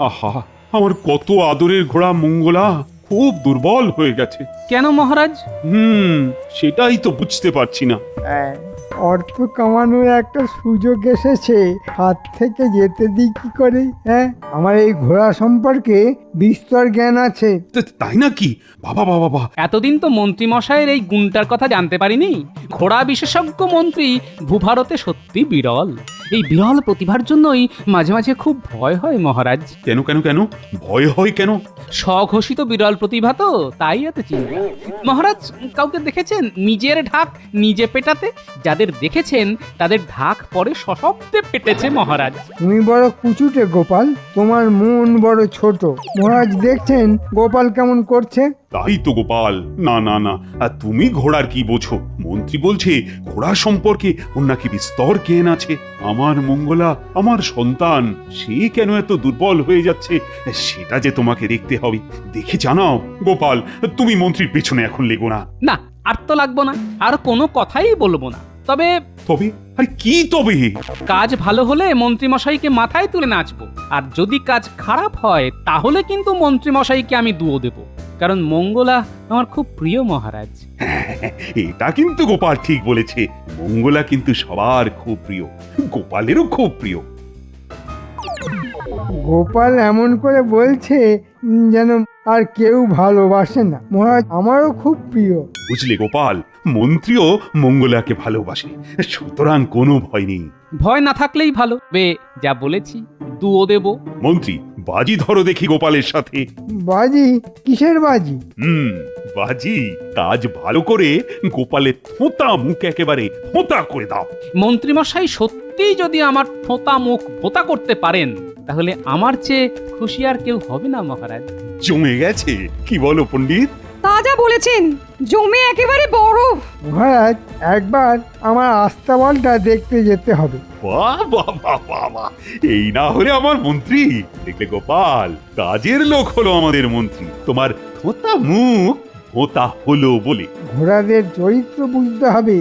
আহা, আমার কত আদরের ঘোড়া মঙ্গলা খুব দুর্বল হয়ে গেছে। কেন মহারাজ? সেটাই তো বুঝতে পারছি না। অর্থ কামানোর একটা সুযোগ এসেছে, হাত থেকে যেতে দিই কি করে? আমার এই ঘোড়া সম্পর্কে বিস্তর জ্ঞান আছে। তাই নাকি? বাবা বাবা বাবা! এতদিন তো মন্ত্রী মশাইয়ের এই গুণটার কথা জানতে পারিনি। ঘোড়া বিশেষজ্ঞ মন্ত্রী ভূভারতে সত্যি বিরল। এই বিরল প্রতিভার জন্যই মাঝে মাঝে খুব ভয় হয় মহারাজ। কেন কেন কেন ভয় হয় কেন? স্বঘোষিত বিরল প্রতিভা তো, তাই এত চিন্তা। মহারাজ কাউকে দেখেছেন নিজের ঢাক নিজে পেটাতে? যাদের দেখেছেন তাদের ঢাক পরে সশব্দে পেটেছে মহারাজ। তুমি বড় কুচুটে গোপাল, তোমার মন বড় ছোট। মহারাজ দেখছেন গোপাল কেমন করছে? তাই তো গোপাল, না না না, আর তুমি ঘোড়ার কি বোঝো? মন্ত্রী বলছে ঘোড়া সম্পর্কে ওর নাকি বিস্তর জ্ঞান আছে। আমার মঙ্গলা, আমার সন্তান, সে কেন এত দুর্বল হয়ে যাচ্ছে সেটা যে তোমাকে দেখতে হবে। দেখে জানাও গোপাল, তুমি মন্ত্রীর পেছনে এখন লেগো না। না, আর তো লাগবো না, আর কোনো কথাই বলবো না। তবে তবে? আরে কি তবে? কাজ ভালো হলে মন্ত্রী মশাইকে মাথায় তুলে নাচবো, আর যদি কাজ খারাপ হয় তাহলে কিন্তু মন্ত্রী মশাইকে আমি দুয়ো দেব। কারণ মঙ্গলা আমার খুব প্রিয় মহারাজ। এটা কিন্তু গোপাল ঠিক বলেছে, মঙ্গলা কিন্তু সবার খুব প্রিয়, গোপালেরও খুব প্রিয়। গোপাল এমন করে বলছে যেন আর কেউ ভালোবাসে না। মহারাজ আমারও খুব প্রিয়। বুঝলে গোপাল, মন্ত্রীও মঙ্গলাকে ভালোবাসে, সুতরাং কোনো ভয় নেই। ভয় না থাকলেই ভালো। যা বলেছি, দুয়ো দেব। মন্ত্রী, বাজি ধরো দেখি গোপালের সাথে। বাজি? কিসের বাজি? বাজি, কাজ ভালো করে গোপালের থোঁতা মুখ একেবারে থোঁতা করে দাও। মন্ত্রী মশাই সত্যিই যদি আমার থোঁতা মুখ ভোতা করতে পারেন তাহলে আমার চেয়ে খুশি আর কেউ হবে না মহারাজ। জমে গেছে, কি বলো পণ্ডিত? তা যা বলেছেন, জমে একেবারে বরফ। মহারাজ একবার আমার আস্তাবলটা দেখতে যেতে হবে। বাহ বাহ বাহ বাহ বাহ! এই না হলে আমার মন্ত্রী। দেখলে গোপাল, কাজের লোক হলো আমাদের মন্ত্রী, তোমার থোঁতা মুখ ভোঁতা হলো বলে। ঘোড়াদের চরিত্র বুঝতে হবে,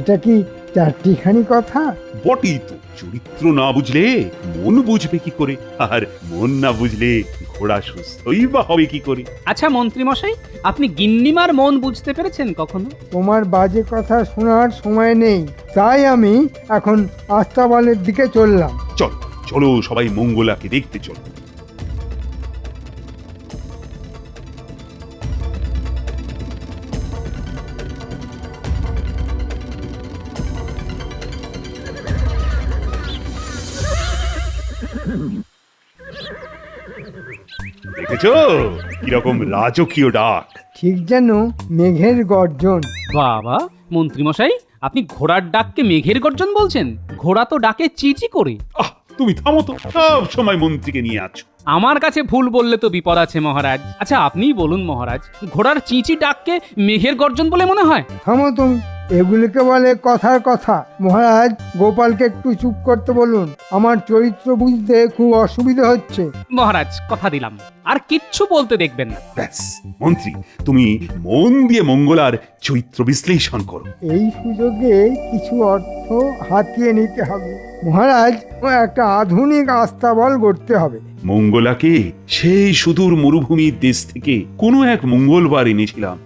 এটা কি চারটিখানি কথা? বটেই তো, চরিত্র না বুঝলে মন বুঝবে কি করে, আর মন না বুঝলে ঘোড়া সুস্থই বা হবে কি করে? আচ্ছা মন্ত্রী মশাই, আপনি গিন্নিমার মন বুঝতে পেরেছেন কখনো? তোমার বাজে কথা শোনার সময় নেই, তাই আমি এখন আস্তাবলের দিকে চললাম। চল চলো, সবাই মঙ্গলাকে দেখতে চলো। দেখেছো কিরকম রাজকীয় ডাক? ঠিক যেন মেঘের গর্জন। বাবা, মন্ত্রী মশাই আপনি ঘোড়ার ডাককে মেঘের গর্জন বলছেন? ঘোড়া তো ডাকে চিচি করে। আহ, তুমি থামো তো, সব সময় মন্ত্রীকে নিয়ে আছো। আমার কাছে ভুল বললে তো বিপদ আছে মহারাজ। আচ্ছা আপনিই বলুন মহারাজ, ঘোড়ার চিচি ডাককে মেঘের গর্জন বলে মনে হয়? থামো তুমি, এগুলিকে বলে কথার কথা। মহারাজ গোপালকে একটু চুপ করতে বলুন, আমার চরিত্র বুঝতে খুব অসুবিধা হচ্ছে। মহারাজ কথা দিলাম, আর কিচ্ছু বলতে দেখবেন না। ব্যাস মন্ত্রী, তুমি মন দিয়ে মঙ্গলার চরিত্র বিশ্লেষণ করো। এই সুযোগে কিছু অর্থ হাতিয়ে নিতে হবে। মহারাজ একটা আধুনিক আস্তাবল গড়তে হবে। মঙ্গলাকে সেই সুদূর মরুভূমির দেশ থেকে কোনো এক মঙ্গলবার এনেছিলাম,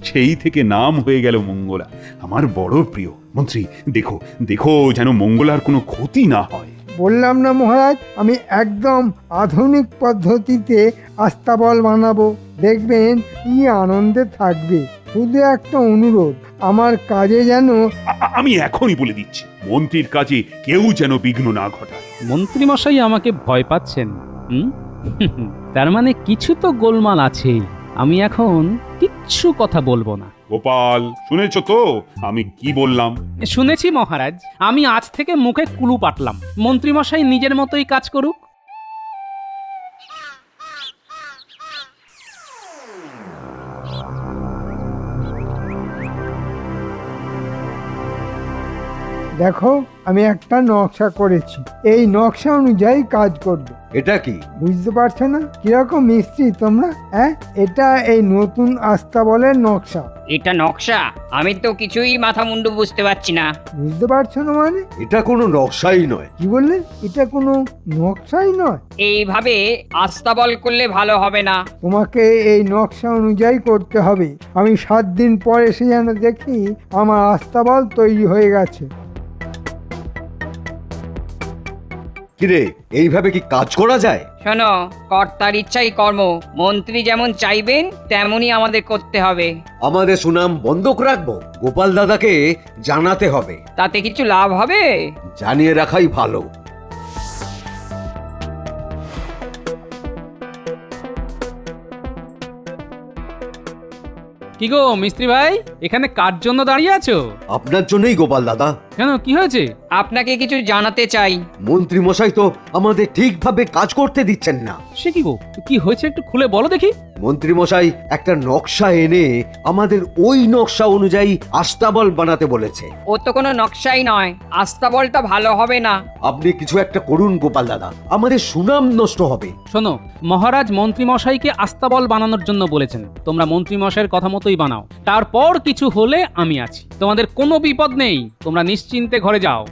সেই থেকে নাম হয়ে গেল মঙ্গলা। আমার বড় প্রিয়। মন্ত্রী দেখো দেখো, যেন মঙ্গলার কোনো ক্ষতি না হয়। বললাম না মহারাজ, আমি একদম আধুনিক পদ্ধতিতে আস্তাবল বানাবো, দেখবেন কি আনন্দে থাকবে। শুধু একটা অনুরোধ, আমার কাজে যেন আমি এখনই বলে দিচ্ছি, মন্ত্রীর কাজে কেউ যেন বিঘ্ন না ঘটায়। মন্ত্রী মশাই আমাকে ভয় পাচ্ছেন? তার মানে কিছু তো গোলমাল আছে। আমি এখন কিচ্ছু কথা বলবো না। গোপাল, শুনেছ তো আমি কি বললাম? শুনেছি মহারাজ, আমি আজ থেকে মুখে কুলু পাটলাম। মন্ত্রী মশাই নিজের মতোই কাজ করুক। দেখো আমি একটা নকশা করেছি, এই নকশা অনুযায়ী কাজ করবে। এটা কি? বুঝতে পারছো না কিরকম মিস্ত্রি তোমরা? হ্যাঁ, এটা এই নতুন আস্তাবলের নকশা। এটা নকশা? আমি তো কিছুই মাথা মুন্ডু বুঝতে পারছি না। বুঝতে পারছো না মানে? এটা কোনো নকশাই নয়। কি বললে? এটা কোনো নকশাই নয়? এইভাবে আস্তাবল করলে ভালো হবে না। তোমাকে এই নকশা অনুযায়ী করতে হবে। আমি 7 দিন পর এসে যেন দেখি আমার আস্তাবল তৈরি হয়ে গেছে। কিরে, এইভাবে কি কাজ করা যায়? শোনো, কর্তার ইচ্ছাই কর্ম। মন্ত্রী যেমন চাইবেন তেমনই আমাদের করতে হবে। আমাদের সুনাম বন্ধক রাখবো? গোপাল দাদাকে জানাতে হবে। তাতে কিছু লাভ হবে? জানিয়ে রাখাই ভালো। কি গো মিস্ত্রি ভাই, এখানে কার জন্য দাঁড়িয়ে আছো? আপনার জন্যই গোপাল দাদা। কেন, কি হয়েছে? আপনাকে কিছু জানাতে চাই। মন্ত্রী মশাই তো আমাদের ঠিকভাবে কাজ করতে দিচ্ছেন না। সে কি গো, কি হয়েছে একটু খুলে বলো দেখি। মন্ত্রী মশাই একটা নকশা এনে আমাদের ওই নকশা অনুযায়ী আস্তাবল বানাতে বলেছে। ও তো কোনো নকশাই নয়, আস্তাবলটা ভালো হবে না। আপনি কিছু একটা করুন গোপাল দাদা, আমাদের সুনাম নষ্ট হবে। শোনো, মহারাজ মন্ত্রী মশাইকে আস্তাবল বানানোর জন্য বলেছেন। তোমরা মন্ত্রী মশাইয়ের কথা মতোই বানাও। তারপর কিছু হলে আমি আছি, তোমাদের কোনো বিপদ নেই। তোমরা নিশ্চিন্তে ঘরে যাও।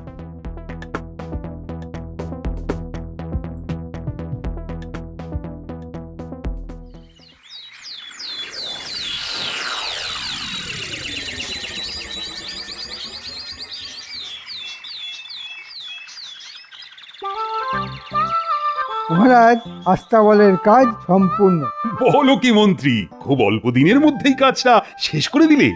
মহারাজ, আস্তাবলের কাজ সম্পূর্ণ। বলো কি মন্ত্রী, খুব অল্প দিনের মধ্যেই কাজটা শেষ করে দিলে?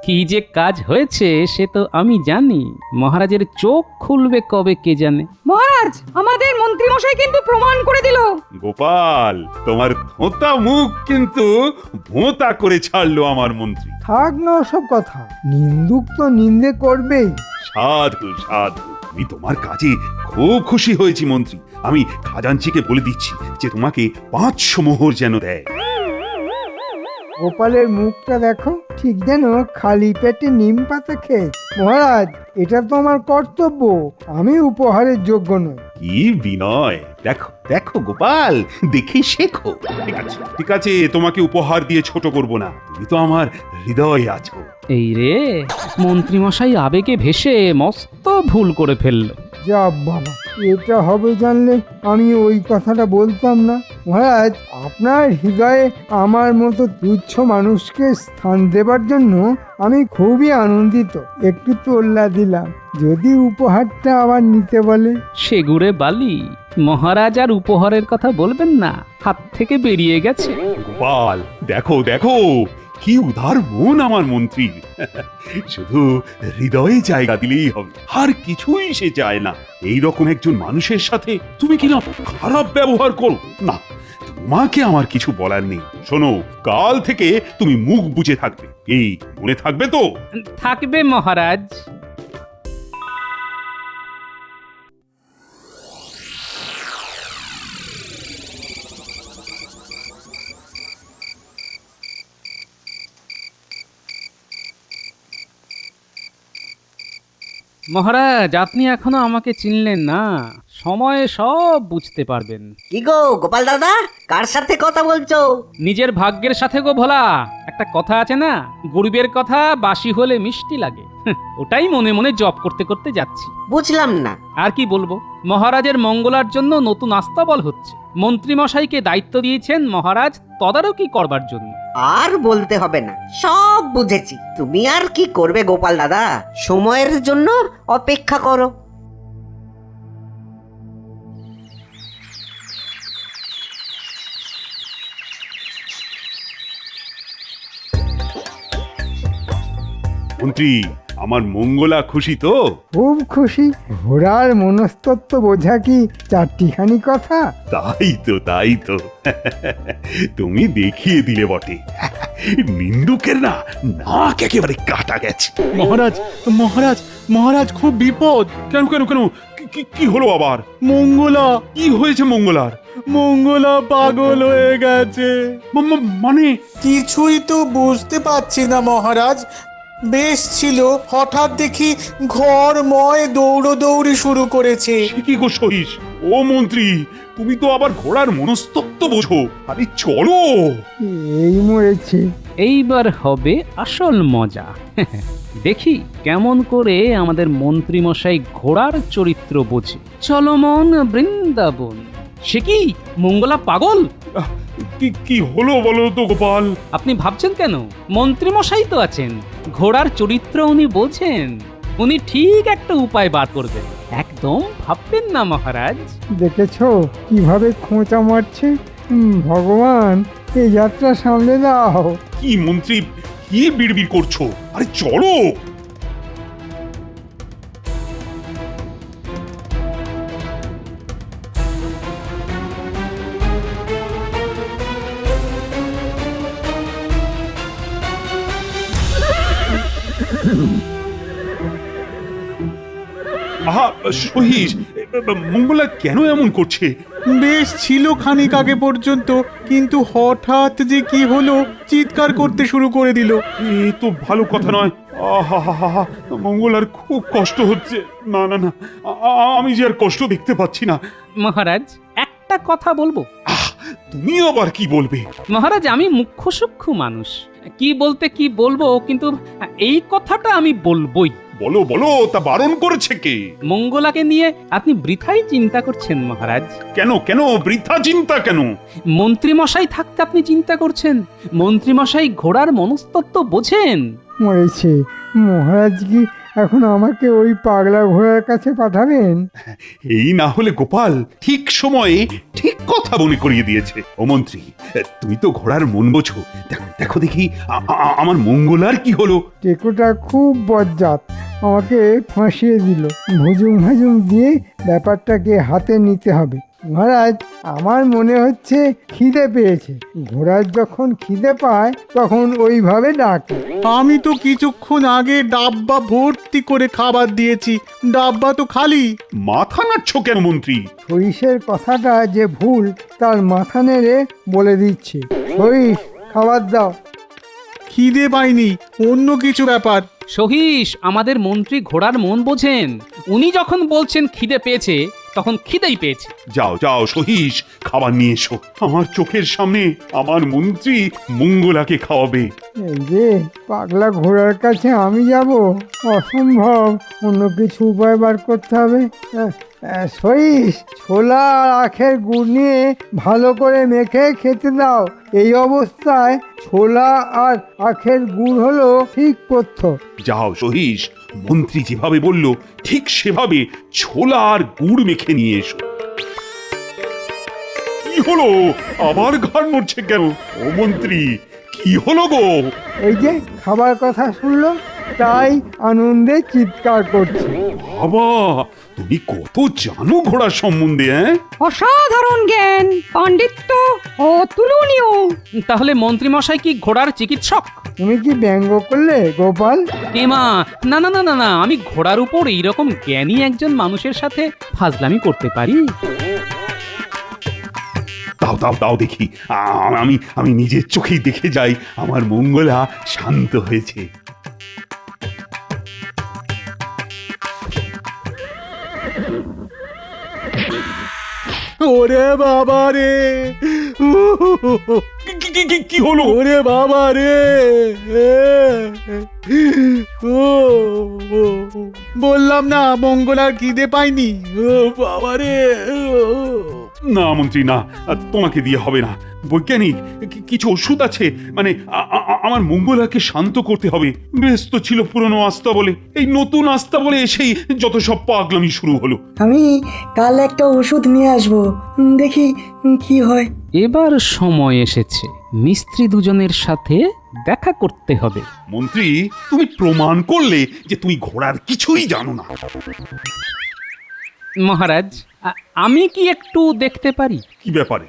কি যে কাজ হয়েছে সে তো আমি জানি, মহারাজের চোখ খুলবে কবে কে জানে। মহারাজ, আমাদের মন্ত্রী মশাই কিন্তু প্রমাণ করে দিল। গোপাল, তোমার ধোঁতা মুখ কিন্তু ভোঁতা করে ছাড়লো আমার মন্ত্রী। থাক না সব কথা, নিন্দুক তো নিন্দে করবেই। সাধু সাধু, আমি তোমার কাজে খুব খুশি হয়েছি মন্ত্রী। আমি খাজাঞ্চিকে বলে দিচ্ছি যে তোমাকে 500 মোহর যেন দেয়। গোপালের মুখটা দেখো, ঠিক যেন খালি পেটে নিম পাতা খেয়েছে। মহারাজ, এটা তো আমার কর্তব্য, আমি উপহারের যোগ্য নই। কি বিনয়! দেখো দেখো গোপাল, দেখে শেখো। ঠিক আছে ঠিক আছে, তোমাকে উপহার দিয়ে ছোট করব না, তুমি তো আমার হৃদয়ে আছো। এই রে, মন্ত্রী মশাই আবেগে ভেসে মস্ত ভুল করে ফেললো। যা বাবা, এটা হবে জানলে আমি ওই কথাটা বলতাম না। মহারাজ, আপনার হৃদয়ে আমার মতো তুচ্ছ মানুষকে স্থান দেবার জন্য আমি খুবই আনন্দিত। একটু তোল্লা দিলাম, যদি উপহারটা আবার নিতে বলে। সেগুড়ে বালি, মহারাজ আর উপহারের কথা বলবেন না, হাত থেকে বেরিয়ে গেছে। গোপাল, দেখো দেখো, কি উদার মন আমার মন্ত্রীর। শুধু হৃদয়ে জায়গা দিলেই হবে, আর কিছুই সে চায় না। এই রকম একজন মানুষের সাথে তুমি কিনা খারাপ ব্যবহার করো না। তোমাকে আমার কিছু বলার নেই। শোনো, কাল থেকে তুমি মুখ বুজে থাকবে, এই মনে থাকবে তো? থাকবে মহারাজ। মহারাজ, আপনি এখনো আমাকে চিনলেন না, সময়ে সব বুঝতে পারবেন। কি গো গোপাল দাদা, কার সাথে কথা বলছো? নিজের ভাগ্যের সাথে গো ভোলা। একটা কথা আছে না, গরিবের কথা বাসি হলে মিষ্টি লাগে। ওটাই মনে মনে জপ করতে করতে যাচ্ছি। বুঝলাম না। আর কি বলবো, মহারাজের মঙ্গলার জন্য নতুন আস্তাবল হচ্ছে। মন্ত্রী মশাইকে দায়িত্ব দিয়েছেন মহারাজ তদারকি করবার জন্য। আর বলতে হবে না, সব বুঝেছি। তুমি আর কি করবে গোপাল দাদা, সময়ের জন্য অপেক্ষা করো। মন্ত্রী, আমার মঙ্গলা খুশি তো? খুব খুশি। ঘোড়ার মনস্তত্ব বোঝা কি চারটিখানি কথা? তাই তো তুমি দেখিয়ে দিলে বটে। নিন্দুকের না নাক একেবারে কাটা গেছে। মহারাজ মহারাজ মহারাজ, খুব বিপদ। কেন কেন কেন, কি হলো আবার? মঙ্গলা কি হয়েছে মঙ্গলার? মঙ্গলা পাগল হয়ে গেছে। মানে? কিছুই তো বুঝতে পারছি না মহারাজ। বেশ ছিল, হঠাৎ দেখি ঘরময় দৌড়দৌড়ি শুরু করেছে। সে কি গো সহিস? ও মন্ত্রী, তুমি তো আবার ঘোড়ার মনস্তত্ত্ব বোঝো। আরে চলো। এই মরেছে। এইবার হবে আসল মজা। দেখি কেমন করে আমাদের মন্ত্রীমশাই ঘোড়ার চরিত্র বোঝে। চলো মন বৃন্দাবন। সে কি মঙ্গলা পাগল? আহ, কি হলো বলো তো গোপাল? আপনি ভাবছেন কেন? মন্ত্রীমশাই তো আছেন, ঘোড়ার চরিত্র উনি বোঝেন। উনি ঠিক একটা উপায় বার করবেন, একদম ভাববেন না মহারাজ। দেখেছো কিভাবে খোঁচা মারছে? ভগবান, এই যাত্রা সামলে দাও। কি মন্ত্রী, কি বিড়বিড় করছো? আরে চলো। আহা সহিস, মঙ্গলা কেন এমন করছে? বেশ ছিল খানিক আগে পর্যন্ত, কিন্তু হঠাৎ যে কি হলো, চিৎকার করতে শুরু করে দিল। এ তো ভালো কথা নয়। আহা, মঙ্গলার খুব কষ্ট হচ্ছে। না না না, আমি যে আর কষ্ট দেখতে পাচ্ছি না। মহারাজ, একটা কথা বলবো? তুমি আবার কি বলবে? মহারাজ, আমি মুখ্য সূক্ষ্ম মানুষ, কি বলতে কি বলবো, কিন্তু এই কথাটা আমি বলবোই। বলো বলো, তা বারণ করেছে কে? মঙ্গলাকে নিয়ে আপনি বৃথাই চিন্তা করছেন মহারাজ। কেন কেন বৃথা চিন্তা কেন? মন্ত্রীমশাই থাকতে আপনি চিন্তা করছেন? মন্ত্রীমশাই ঘোড়ার মনস্তত্ত্ব বোঝেন। মরেছে। মহারাজ কি এখন আমাকে ওই পাগলা ঘোড়ার কাছে পাঠাবেন? এই না হলে গোপাল ঠিক সময়ে ঠিক কথা মনে করিয়ে দিয়েছে। ও মন্ত্রী, তুমি তো ঘোড়ার মন বোঝো। দেখো দেখি আমার মঙ্গলার কি হলো। টেকোটা খুব বজ্জাত, আমাকে ফাঁসিয়ে দিল। ভুজুং ভাজুং দিয়ে ব্যাপারটাকে হাতে নিতে হবে। মহারাজ, আমার মনে হচ্ছে খিদে পেয়েছে। ঘোড়ার যখন খিদে পায় তখন ওইভাবে ডাকে। আমি তো কিছুক্ষণ আগে ডাব্বা ভর্তি করে খাবার দিয়েছি, ডাব্বা তো খালি। মাথা নাড়ছো কেন মন্ত্রী? সরিষের কথাটা যে ভুল তার মাথা নেড়ে বলে দিচ্ছে। সরিষ, খাবার দাও। খিদে পাইনি, অন্য কিছু ব্যাপার। সহিস, আমাদের মন্ত্রী ঘোড়ার মন বোঝেন। উনি যখন বলছেন খিদে পেয়েছে, তখন খিদেই পেয়েছে। যাও যাও সহিস, খাবার নিয়ে এসো। আমার চোখের সামনে আমার মন্ত্রী মঙ্গলাকে খাওয়াবে। এই যে পাগলা ঘোড়ার কাছে আমি যাব, অসম্ভব। অন্য কিছু উপায় বার করতে হবে। সইস, ছোলা আর আখের গুড় নিয়ে ভালো করে মেখে খেতে দাও। এই অবস্থায় ছোলা আর আখের গুড় হলো ঠিক পথ্য। যাও সহিস, মন্ত্রী যেভাবে বলল ঠিক সেভাবে ছোলা আর গুড় মেখে নিয়ে এসো। কি হলো? আবার ঘাড় নড়ছে কেন? ও মন্ত্রী, কি হলো গো? এই যে খাবার কথা শুনলো, তাই আনন্দে চিৎকার করছে। বাবা, তুমি কত জানো ঘোড়ার সম্বন্ধে? অসাধারণ জ্ঞান, পাণ্ডিত্য অতুলনীয়। তাহলে মন্ত্রীমশাই কি ঘোড়ার চিকিৎসক? তুমি কি ব্যঙ্গ করলে গোপাল? এমা, না না না না না, আমি ঘোড়ার উপর এইরকম জ্ঞানী একজন মানুষের সাথে ফাজলামি করতে পারি? দাও দাও দাও দেখি, আমি নিজের চোখেই দেখে যাই আমার মঙ্গলা শান্ত হয়েছে। ওরে বাবা রে, কি হলো? ওরে বাবা রে, বললাম না মঙ্গলার খিদে পাইনি। ও বাবা রে। না মন্ত্রী না, তোমাকে দিয়ে হবে না। বৈজ্ঞানিক কিছু ওষুধ আছে? মানে আমার মঙ্গলাকে শান্ত করতে হবে। ব্যস্ত ছিল পুরনো আস্থা বলে, এই নতুন আস্থা বলে এসেই যত সব পাগলামি শুরু হলো। আমি কাল একটা ওষুধ নিয়ে আসবো, দেখি কি হয়। এবার সময় এসেছে, মিস্ত্রি দুজনের সাথে দেখা করতে হবে। মন্ত্রী, তুমি প্রমাণ করলে যে তুমি ঘোড়ার কিছুই জানো না। মহারাজ, আমি কি একটু দেখতে পারি? কি ব্যাপারে?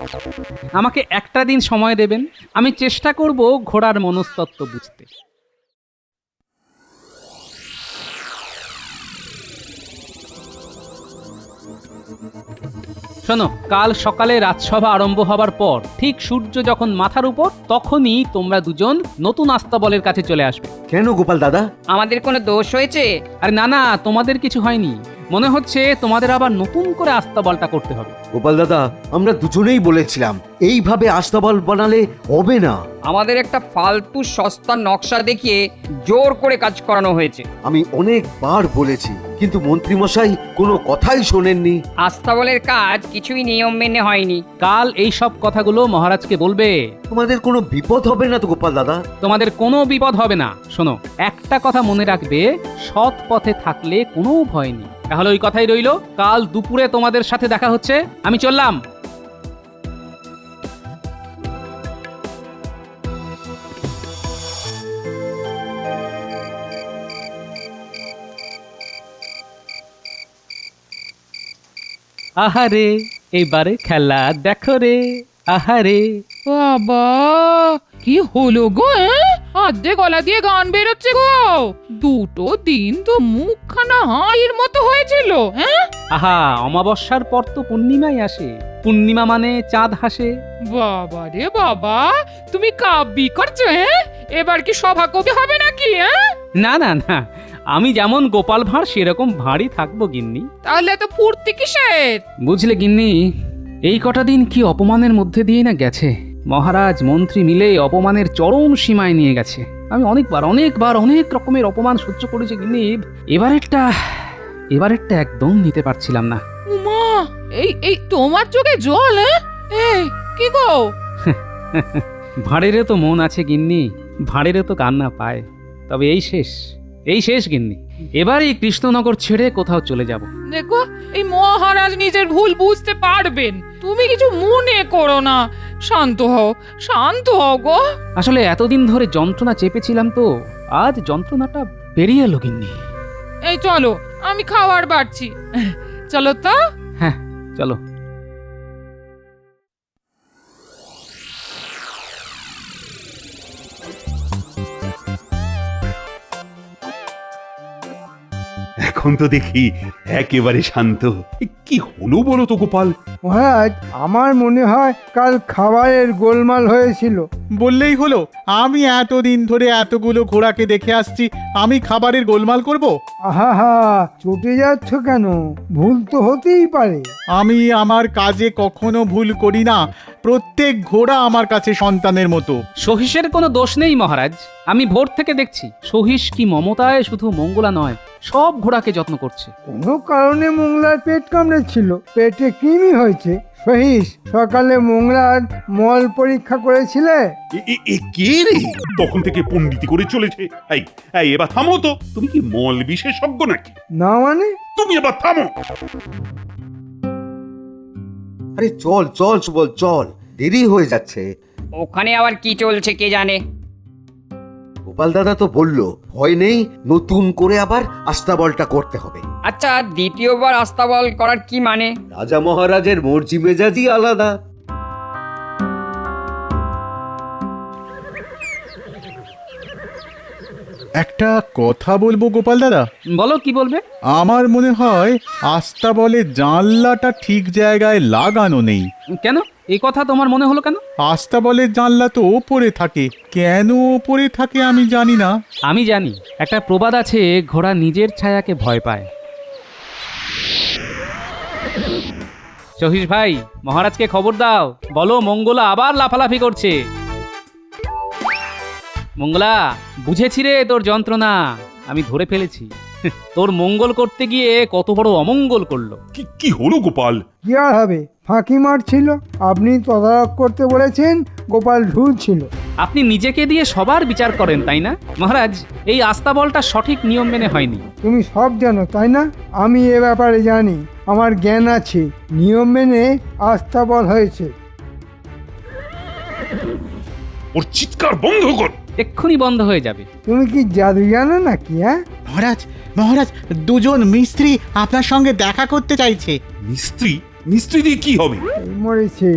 আমাকে একটা দিন সময় দেবেন, আমি চেষ্টা করব ঘোড়ার মনস্তত্ত্ব বুঝতে। শোনো, কাল সকালে রাজসভা আরম্ভ হবার পর ঠিক সূর্য যখন মাথার উপর, তখনই তোমরা দুজন নতুন আস্তাবলের কাছে চলে আসবে। কেন গোপাল দাদা? আমাদের কোনো দোষ হয়েছে? আরে না না, তোমাদের কিছু হয়নি। মনে হচ্ছে তোমাদের আবার নতুন করে আস্তাবলটা করতে হবে। গোপাল দাদা, আমরা দুজনেই বলেছিলাম এইভাবে আস্তাবল বানালে হবে না। আমাদের একটা ফালতু সস্তার নকশা দেখিয়ে জোর করে কাজ করানো হয়েছে। আমি অনেকবার বলেছি, কিন্তু মন্ত্রী মশাই কোনো কথাই শোনেননি। আস্তাবলের কাজ কিছুই নিয়ম মেনে হয়নি। কাল এই সব কথাগুলো মহারাজকে বলবে। তোমাদের কোনো বিপদ হবে না তো গোপাল দাদা? তোমাদের কোনো বিপদ হবে না। শোনো, একটা কথা মনে রাখবে, সৎ পথে থাকলে কোনো ভয় নেই। তাহলে ওই কথাই রইলো, কাল দুপুরে তোমাদের সাথে দেখা হচ্ছে। আমি চললাম। আহারে, এবারে খেলা দেখো রে, আহারে। বাবা, কি হলো গো? আধে গলা দিয়ে গান বেরোচ্ছে গো। দুটো দিন তো মুখখানা হাঁড়ির মতো হয়েছিল। হ্যাঁ, আহা, অমাবস্যার পর তো পূর্ণিমাই আসে। পূর্ণিমা মানে চাঁদ হাসে। বাবা রে বাবা, তুমি কাব্যি করছো? হ্যাঁ, এবার কি সভা কবি হবে নাকি? হ্যাঁ, না না না, আমি যেমন গোপাল ভাঁড় সেরকম ভাঁড়ই থাকবো গিন্নি। তাহলে তো ফুর্তি কিসের? বুঝলে গিন্নি, এই কটা দিন কি অপমানের মধ্যে দিয়ে না গেছে। মহারাজ মন্ত্রী মিলে অপমানের চরম সীমায় নিয়ে গেছে। আমি অনেকবার অনেক রকমের অপমান সহ্য করেছি গিন্নি। এবারেরটা একদম নিতে পারছিলাম না। উমা, এই তোমার চোখে জল? হ্যাঁ, এই কি গো? ভাঁড়েরও তো মন আছে গিন্নি, ভাঁড়েরও তো কান্না পায়। তবে এই শেষ গিন্নি। এবার এই কৃষ্ণনগর ছেড়ে কোথাও চলে যাব। দেখো, এই মহারাজ নিজের ভুল বুঝতে পারবেন। তুমি কিছু মনে করো না, শান্ত হও গো। আসলে এতদিন ধরে যন্ত্রণা চেপেছিলাম তো, আজ যন্ত্রণাটা বেরিয়ে এলো গিন্নি। এই চলো, আমি খাবার বাড়ছি। চলো তো। হ্যাঁ, চলো। এখন তো দেখি একেবারে শান্ত। কি হলো বলো তো গোপাল? মহারাজ, আমার মনে হয় কাল খাবারের গোলমাল হয়েছিল। বললেই হলো, আমি এতদিন ধরে এতগুলো ঘোড়াকে দেখে আসছি, আমি খাবারের গোলমাল করব? আহা, চটে যাচ্ছ কেন? ভুল তো হতেই পারে। আমি আমার কাজে কখনো ভুল করি না। প্রত্যেক ঘোড়া আমার কাছে সন্তানের মতো। সহিসের কোনো দোষ নেই মহারাজ। আমি ভোর থেকে দেখছি সহিস কি মমতায় শুধু মঙ্গলা নয়, সব ঘোড়াকে যত্ন করছে। কোনো কারণে মোংলার পেট কামড়েছিল, পেটে কৃমি হয়েছে। সহিস, সকালে মোংলার মল পরীক্ষা করেছিলে? কে রে তখন থেকে পণ্ডিতি করে চলেছে? এই এবার থামো তো। তুমি কি মল বিশেষজ্ঞ নাকি? না মানে? তুমি এবার থামো। আরে চল চল সুবল, চল, দেরি হয়ে যাচ্ছে। ওখানে আবার কি চলছে কে জানে। গোপাল দাদা তো বললো, ভয় নেই, নতুন করে আবার আস্তাবলটা করতে হবে। আচ্ছা, দ্বিতীয়বার আস্তাবল করার কি মানে? রাজা মহারাজের মর্জি মেজাজই আলাদা। একটা কথা বলবো গোপাল দাদা? বলো, কি বলবে? আমার মনে হয় আস্তাবলের জানলাটা ঠিক জায়গায় লাগানো নেই। কেন এই কথা তোমার মনে হলো কেন? আস্তাবলের জানলা তো ওপরে থাকে, কেন ওপরে থাকে আমি জানি না। আমি জানি, একটা প্রবাদ আছে, ঘোড়া নিজের ছায়াকে ভয় পায়। সহিস ভাই, মহারাজকে খবর দাও, বলো মঙ্গলা আবার লাফালাফি করছে। মঙ্গলা, বুঝেছি রে তোর যন্ত্রণা, আমি ধরে ফেলেছি। তোর মঙ্গল করতে গিয়ে কত বড় অমঙ্গল করলো। কি হলো গোপাল? কি আর হবে, ফাঁকি মারছিল। আপনি তদারক করতে বলেছেন, গোপাল ঢুলছিল। আপনি নিজেকে দিয়ে সবার বিচার করেন, তাই না? মহারাজ, এই আস্তাবলটা সঠিক নিয়ম মেনে হয়নি। তুমি সব জানো, তাই না? আমি এ ব্যাপারে জানি, আমার জ্ঞান আছে। নিয়ম মেনে আস্তাবল হয়েছে। ওর চিৎকার বন্ধ কর। এক্ষুনি বন্ধ হয়ে যাবে। তুমি কি জাদু জানো নাকি? হ্যাঁ মহারাজ, দুজন মিস্ত্রি আপনার সঙ্গে দেখা করতে চাইছে। মিস্ত্রি দিয়ে কি হবে? মরেছে।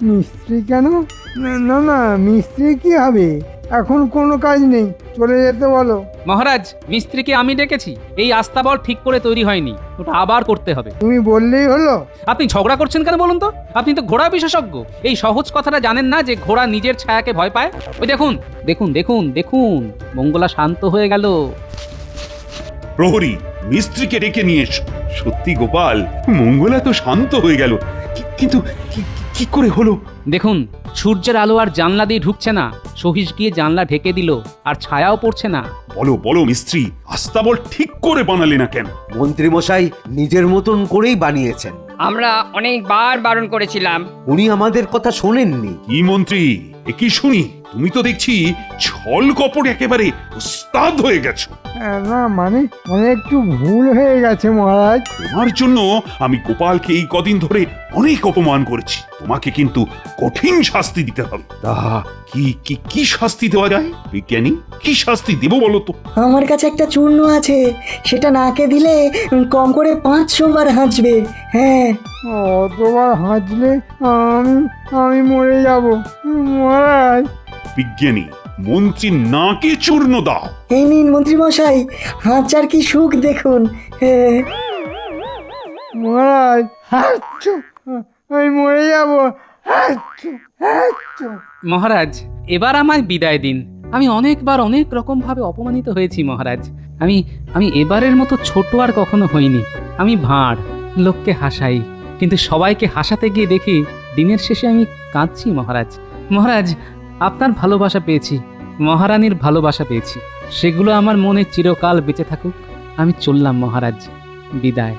মিস্ত্রি কেন? না, মিস্ত্রি কি হবে? এখন কোনো কাজ নেই, চলে যেতে বলো। মহারাজ, মিস্ত্রিকে আমি ডেকেছি, এই আস্তাবল ঠিক করে তৈরি হয়নি, ওটা আবার করতে হবে। তুমি বললেই হলো। আপনি ঝগড়া করছেন কেন বলুন তো? আপনি তো ঘোড়া বিশেষজ্ঞ, এই সহজ কথাটা জানেন না যে ঘোড়া নিজের ছায়াকে ভয় পায়? ওই দেখুন দেখুন দেখুন দেখুন, মঙ্গলা শান্ত হয়ে গেল। প্রহরী, মিস্ত্রিকে ডেকে নিয়ে এসো। সত্যি গোপাল, মঙ্গলা তো শান্ত হয়ে গেল, কিন্তু কি করে হলো? দেখুন, সূর্যের আলো আর জানলা দিয়ে ঢুকছে না, সহিস গিয়ে জানলা ঢেকে দিল, আর ছায়াও পড়ছে না। বলো বলো মিস্ত্রি, আস্তাবল ঠিক করে বানালে না কেন? মন্ত্রী মশাই নিজের মতন করেই বানিয়েছেন। আমরা অনেকবার বারণ করেছিলাম। উনি আমাদের কথা শোনেননি। কি মন্ত্রী, এ কি শুনি? তুমি তো দেখছি ছল কপট একেবারে উস্তাদ হয়ে গেছো। না মানে একটু ভুল হয়ে গেছে মহারাজ। তোমার জন্য আমি গোপালকে এই কদিন ধরে অনেক অপমান করেছি, তোমাকে কিন্তু কঠিন শাস্তি দিতে হবে। তা কি কি কি শাস্তি দেওয়া যায় বিজ্ঞানী? কি শাস্তি দেব বলো তো? আমার কাছে একটা চূর্ণ আছে, সেটা নাকে দিলে কম করে 500 বার হাঁচবে। হ্যাঁ, অতবার হাঁচলে আমি মরে যাব মহারাজ। বিজ্ঞানী, মন্ত্রী নাকে চূর্ণ দাও। এই নিন মন্ত্রী মশাই, হাঁচার কি সুখ দেখুন। হ্যাঁ। মহারাজ হাঁচু, আমি মরে যাব। হাঁচু হাঁচু। মহারাজ, এবার আমায় বিদায় দিন। আমি অনেকবার অনেক রকম ভাবে অপমানিত হয়েছি মহারাজ। আমি এবারের মতো ছোট আর কখনো হইনি। আমি ভাঁড়, লোককে হাসাই, কিন্তু সবাইকে হাসাতে গিয়ে দেখি দিনের শেষে আমি কাঁদছি মহারাজ। মহারাজ, আপনার ভালোবাসা পেয়েছি, মহারানীর ভালোবাসা পেয়েছি, সেগুলো আমার মনে চিরকাল বেঁচে থাকুক। আমি চললাম মহারাজ, বিদায়।